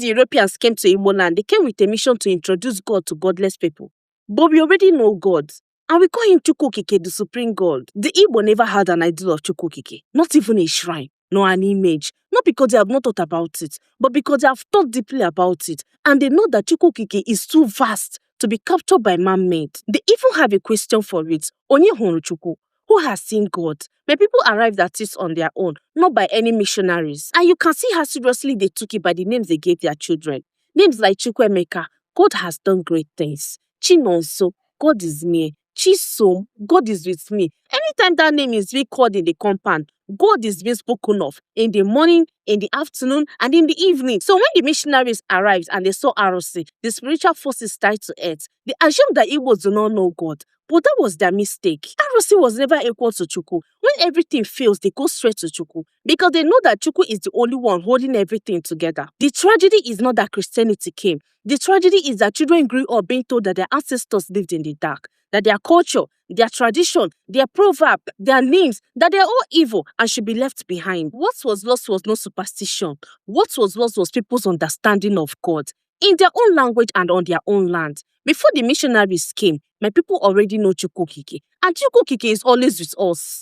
the Europeans came to Igbo land, they came with a mission to introduce God to godless people. But we already know God, and we call him Chukwu Okike, the supreme God. The Igbo never had an idol of Chukwu Okike, not even a shrine, nor an image. Not because they have not thought about it, but because they have thought deeply about it. And they know that Chukwu Okike is too vast to be captured by man-made. They even have a question for it. Onye hụrụ Chukwu? Who has seen God? But people arrived at it on their own, not by any missionaries. And you can see how seriously they took it by the names they gave their children. Names like Chukwu Emeka, God has done great things. Chinonso, God is near. Chisom, God is with me. Anytime that name is being called in the compound, God is being spoken of in the morning, in the afternoon, and in the evening. So when the missionaries arrived and they saw ROC, the spiritual forces tied to earth, they assumed that Igbos do not know God. But that was their mistake. ROC was never equal to Chukwu. When everything fails, they go straight to Chukwu because they know that Chukwu is the only one holding everything together. The tragedy is not that Christianity came. The tragedy is that children grew up being told that their ancestors lived in the dark, that their culture, their tradition, their proverb, their names, that they are all evil and should be left behind. What was lost was not superstition. What was lost was people's understanding of God in their own language and on their own land. Before the missionaries came, my people already know Chukwu Okike, and Chukwu Okike is always with us.